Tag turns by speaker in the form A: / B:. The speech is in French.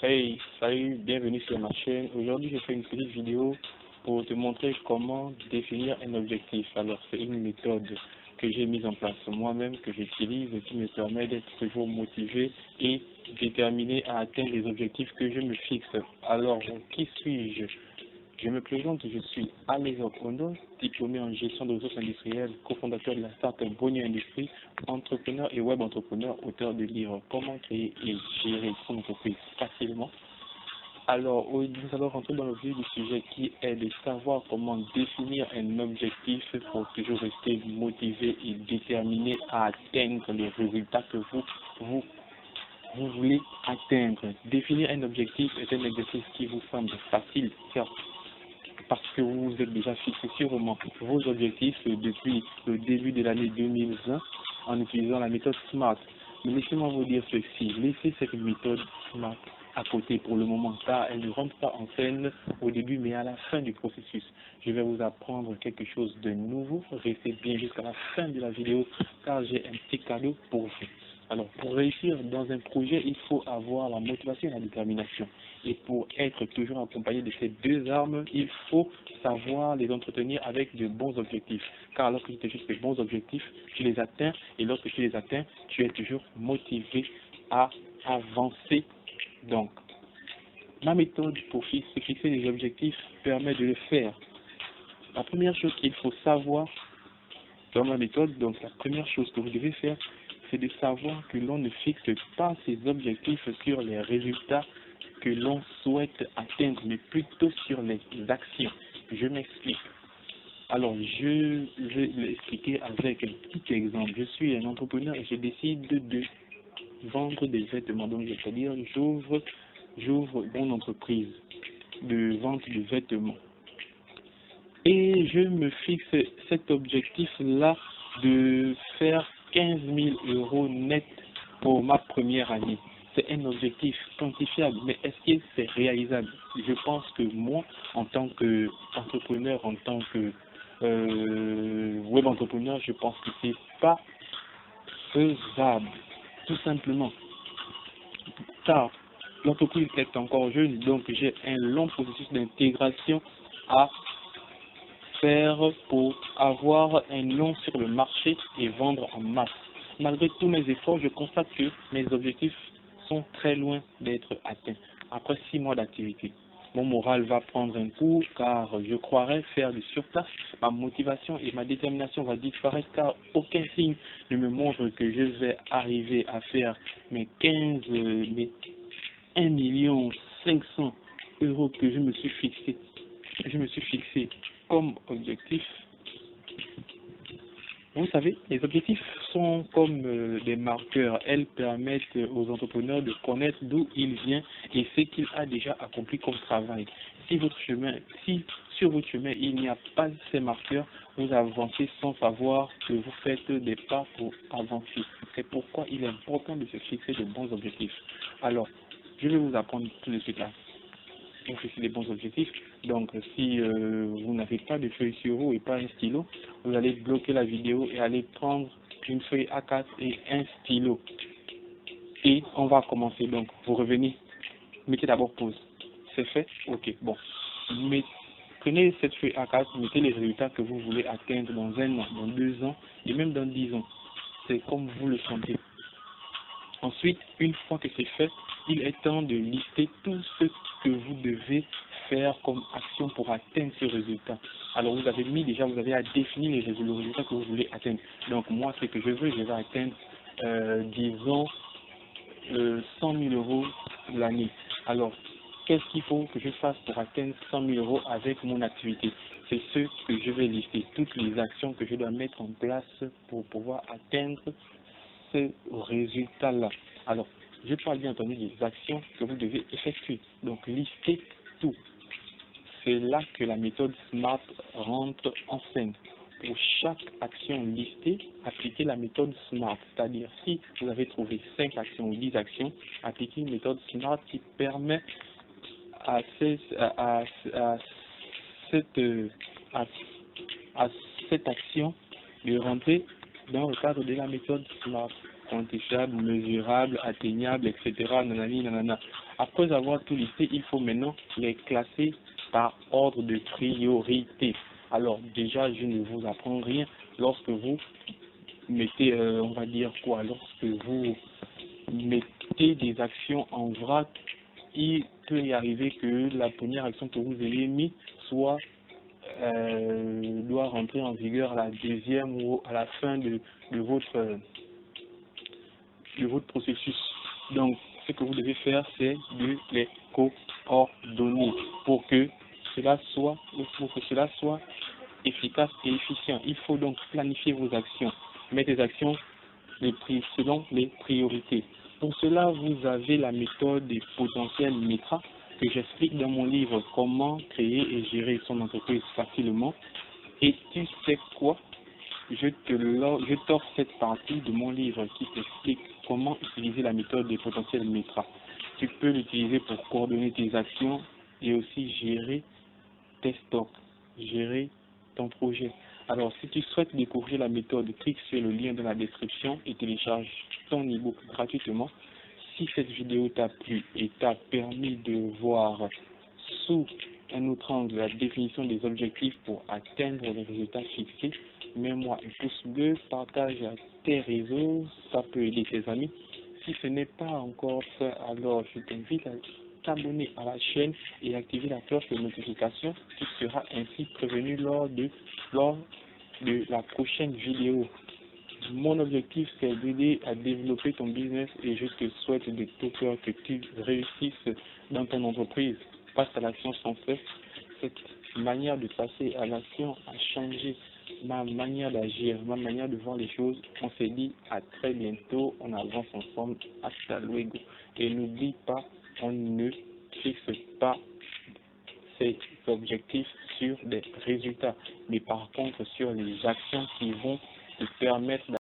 A: Hey, salut, bienvenue sur ma chaîne. Aujourd'hui, je fais une petite vidéo pour te montrer comment définir un objectif. Alors, c'est une méthode que j'ai mise en place moi-même, que j'utilise et qui me permet d'être toujours motivé et déterminé à atteindre les objectifs que je me fixe. Alors, qui suis-je? Je me présente, je suis Alex Okondo, diplômé en gestion de ressources industrielles, cofondateur de la start-up Bonnie Industrie, entrepreneur et web entrepreneur, auteur de livres Comment créer et gérer son entreprise facilement. Alors, nous allons rentrer dans le vif du sujet qui est de savoir comment définir un objectif pour toujours rester motivé et déterminé à atteindre les résultats que vous voulez atteindre. Définir un objectif est un exercice qui vous semble facile, certes, parce que vous êtes déjà fixé sûrement vos objectifs depuis le début de l'année 2020 en utilisant la méthode SMART. Mais laissez-moi vous dire ceci, laissez cette méthode SMART à côté pour le moment, car elle ne rentre pas en scène au début, mais à la fin du processus. Je vais vous apprendre quelque chose de nouveau. Restez bien jusqu'à la fin de la vidéo, car j'ai un petit cadeau pour vous. Alors, pour réussir dans un projet, il faut avoir la motivation et la détermination. Et pour être toujours accompagné de ces deux armes, il faut savoir les entretenir avec de bons objectifs. Car lorsque tu te fixes de bons objectifs, tu les atteins. Et lorsque tu les atteins, tu es toujours motivé à avancer. Donc, ma méthode pour fixer des objectifs permet de le faire. La première chose qu'il faut savoir dans ma méthode, donc la première chose que vous devez faire, c'est de savoir que l'on ne fixe pas ses objectifs sur les résultats que l'on souhaite atteindre, mais plutôt sur les actions. Je m'explique. Alors, je vais l'expliquer avec un petit exemple. Je suis un entrepreneur et je décide de vendre des vêtements. Donc, c'est-à-dire, j'ouvre mon entreprise de vente de vêtements. Et je me fixe cet objectif-là de faire 15 000 € net pour ma première année. C'est un objectif quantifiable, mais est-ce que c'est réalisable? Je pense que moi, en tant qu'entrepreneur, en tant que web entrepreneur, je pense que c'est pas faisable, tout simplement. Car l'entreprise est encore jeune, donc j'ai un long processus d'intégration à faire pour avoir un nom sur le marché et vendre en masse. Malgré tous mes efforts, je constate que mes objectifs sont très loin d'être atteints. Après 6 mois d'activité, mon moral va prendre un coup car je croirais faire du surplace. Ma motivation et ma détermination vont disparaître car aucun signe ne me montre que je vais arriver à faire mes 1 500 € que je me suis fixé. Comme objectif. Vous savez, les objectifs sont comme des marqueurs. Elles permettent aux entrepreneurs de connaître d'où il vient et ce qu'il a déjà accompli comme travail. Si sur votre chemin il n'y a pas ces marqueurs, vous avancez sans savoir que vous faites des pas pour avancer. C'est pourquoi il est important de se fixer de bons objectifs. Alors, je vais vous apprendre tout de suite là. Pour fixer des bons objectifs. Donc, si vous n'avez pas de feuille sur vous et pas un stylo, vous allez bloquer la vidéo et aller prendre une feuille A4 et un stylo. Et on va commencer. Donc, vous revenez, mettez d'abord pause. C'est fait? Ok, bon. Mais prenez cette feuille A4, mettez les résultats que vous voulez atteindre dans 1 an, dans 2 ans et même dans 10 ans. C'est comme vous le sentez. Ensuite, une fois que c'est fait, il est temps de lister tout ce que vous devez faire comme action pour atteindre ce résultat. Alors, vous avez défini les résultats que vous voulez atteindre. Donc, moi, ce que je vais atteindre, disons, 100 000 € l'année. Alors, qu'est-ce qu'il faut que je fasse pour atteindre 100 000 € avec mon activité? C'est ce que je vais lister, toutes les actions que je dois mettre en place pour pouvoir atteindre ce résultat-là. Alors, je parle bien entendu des actions que vous devez effectuer. Donc, listez tout. C'est là que la méthode SMART rentre en scène. Pour chaque action listée, appliquez la méthode SMART. C'est-à-dire, si vous avez trouvé 5 actions ou 10 actions, appliquez une méthode SMART qui permet à cette action de rentrer dans le cadre de la méthode SMART. quantifiables, mesurables, atteignables, etc. Nanani, nanana. Après avoir tout listé, il faut maintenant les classer par ordre de priorité. Alors déjà, je ne vous apprends rien. Lorsque vous mettez, on va dire quoi, lorsque vous mettez des actions en vrac, il peut y arriver que la première action que vous ayez mise soit doit rentrer en vigueur à la deuxième ou à la fin de votre processus. Donc, ce que vous devez faire, c'est de les coordonner pour que cela soit efficace et efficient. Il faut donc planifier vos actions, mettre les actions selon les priorités. Pour cela, vous avez la méthode des potentiels METRA que j'explique dans mon livre Comment créer et gérer son entreprise facilement. Et tu sais quoi? Je t'offre cette partie de mon livre qui t'explique comment utiliser la méthode des potentiels METRA. Tu peux l'utiliser pour coordonner tes actions et aussi gérer tes stocks, gérer ton projet. Alors, si tu souhaites découvrir la méthode, clique sur le lien dans la description et télécharge ton e-book gratuitement. Si cette vidéo t'a plu et t'a permis de voir sous un autre angle la définition des objectifs pour atteindre les résultats fixés, mets-moi un pouce bleu, partage à tes réseaux, ça peut aider tes amis. Si ce n'est pas encore fait, alors je t'invite à t'abonner à la chaîne et activer la cloche de notification. Tu seras ainsi prévenu lors de la prochaine vidéo. Mon objectif, c'est d'aider à développer ton business et je te souhaite de tout cœur que tu réussisses dans ton entreprise. Passe à l'action sans cesse. Cette manière de passer à l'action a changé ma manière d'agir, ma manière de voir les choses. On s'est dit à très bientôt, on avance ensemble, hasta luego. Et n'oublie pas, on ne fixe pas ses objectifs sur des résultats, mais par contre sur les actions qui vont te permettre